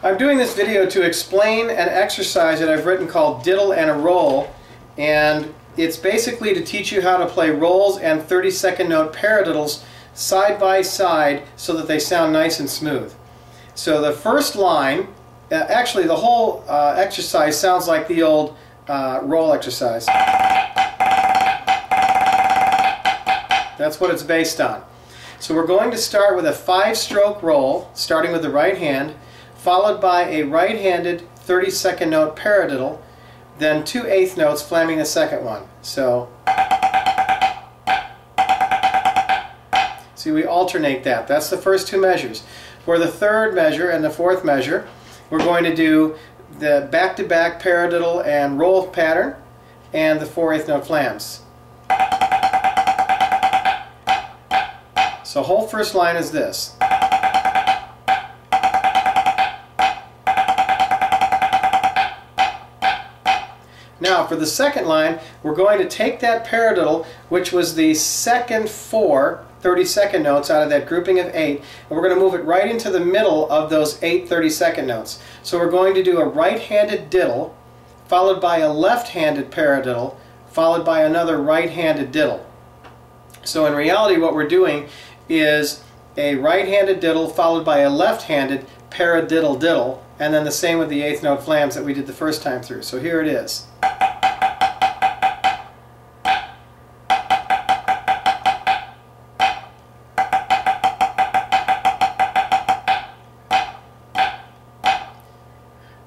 I'm doing this video to explain an exercise that I've written called Diddle and a Roll, and it's basically to teach you how to play rolls and 30-second note paradiddles side by side so that they sound nice and smooth. So the first line, actually the whole exercise sounds like the old roll exercise. That's what it's based on. So we're going to start with a 5-stroke roll, starting with the right hand, followed by a right-handed 30-second note paradiddle, then 2 eighth notes flamming the second one. So, see, we alternate that. That's the first 2 measures. For the third measure and the fourth measure, we're going to do the back-to-back paradiddle and roll pattern and the 4 eighth note flams. So whole first line is this. Now for the second line, we're going to take that paradiddle, which was the second 4 30-second notes out of that grouping of 8, and we're going to move it right into the middle of those 8 30-second notes. So we're going to do a right-handed diddle, followed by a left-handed paradiddle, followed by another right-handed diddle. So in reality what we're doing is a right-handed diddle followed by a left-handed paradiddle diddle, and then the same with the 8th note flams that we did the first time through. So here it is.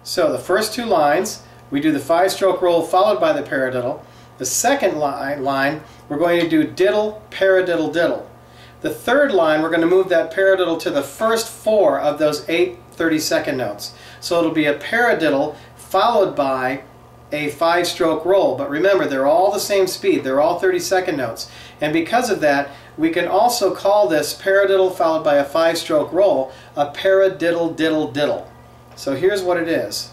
So the first 2 lines, we do the 5-stroke roll followed by the paradiddle. The second line, we're going to do diddle, paradiddle, diddle. The third line, we're going to move that paradiddle to the first 4 of those 8 30-second notes. So it'll be a paradiddle followed by a 5-stroke roll. But remember, they're all the same speed. They're all 30-second notes. And because of that, we can also call this paradiddle followed by a 5-stroke roll a paradiddle, diddle, diddle. So here's what it is.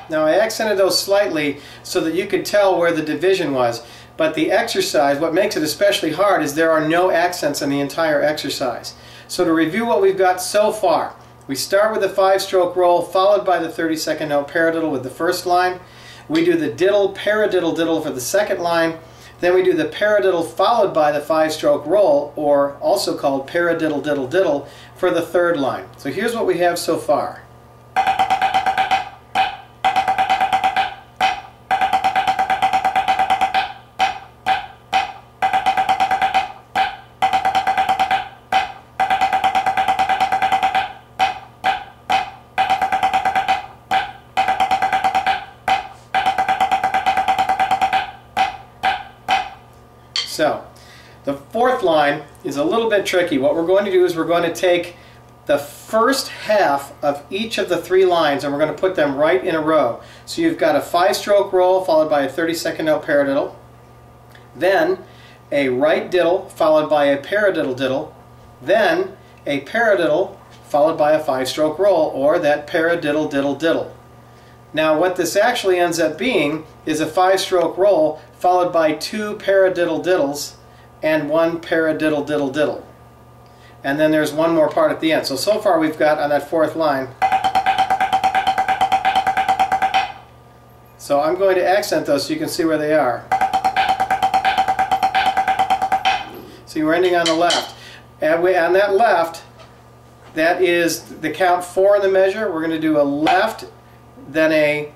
Now I accented those slightly so that you could tell where the division was, but the exercise, what makes it especially hard is there are no accents in the entire exercise. So to review what we've got so far, we start with the 5-stroke roll followed by the 30-second note paradiddle with the first line. We do the diddle, paradiddle, diddle for the second line. Then we do the paradiddle followed by the 5-stroke roll, or also called paradiddle, diddle, diddle, for the third line. So here's what we have so far. So, the fourth line is a little bit tricky. What we're going to do is we're going to take the first half of each of the 3 lines and we're going to put them right in a row. So you've got a 5-stroke roll followed by a 30-second note paradiddle, then a right diddle followed by a paradiddle diddle, then a paradiddle followed by a 5-stroke roll, or that paradiddle, diddle, diddle. Now what this actually ends up being is a 5-stroke roll followed by 2 paradiddle diddles and 1 paradiddle diddle diddle. And then there's one more part at the end. So far we've got on that 4th line. So I'm going to accent those so you can see where they are. See, we're ending on the left. And on that left, that is the count 4 in the measure. We're going to do a left, then a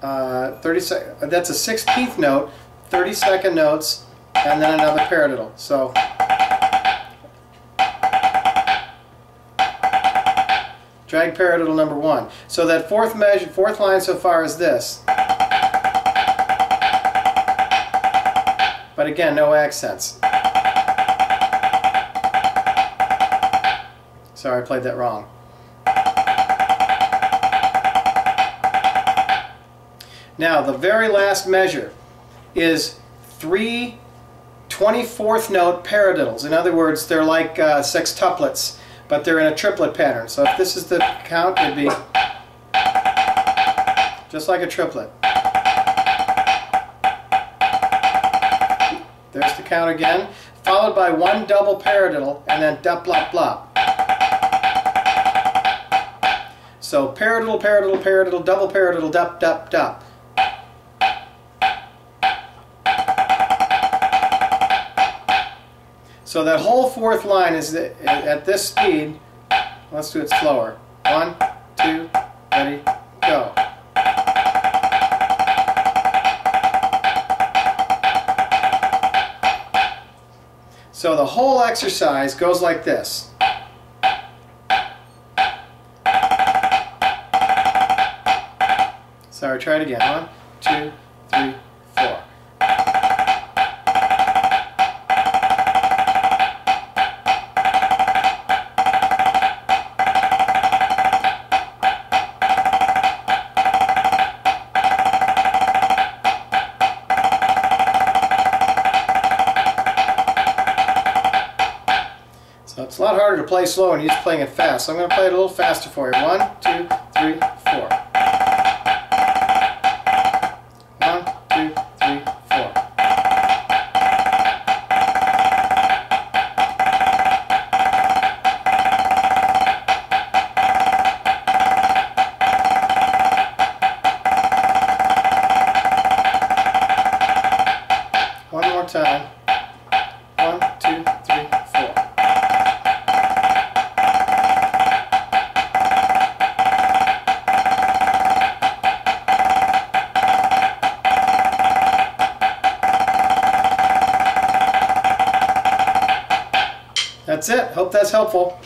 that's a 16th note, 30-second notes, and then another paradiddle. So drag paradiddle number 1. So that fourth line so far is this. But again, no accents. Sorry, I played that wrong. Now, the very last measure is 3 24th note paradiddles. In other words, they're like sextuplets, but they're in a triplet pattern. So if this is the count, it'd be just like a triplet. There's the count again, followed by one double paradiddle, and then dup, blop, blop. So paradiddle, paradiddle, paradiddle, double paradiddle, dup, dup, dup. So that whole fourth line is at this speed. Let's do it slower. 1, 2, ready, go. So the whole exercise goes like this. Sorry, try it again. 1, 2, 3, 4. So it's a lot harder to play slow and you're just playing it fast. So I'm going to play it a little faster for you. 1, 2, 3, 4. 1, 2, 3, 4. One more time. 1, 2, 3, 4. That's it. Hope that's helpful.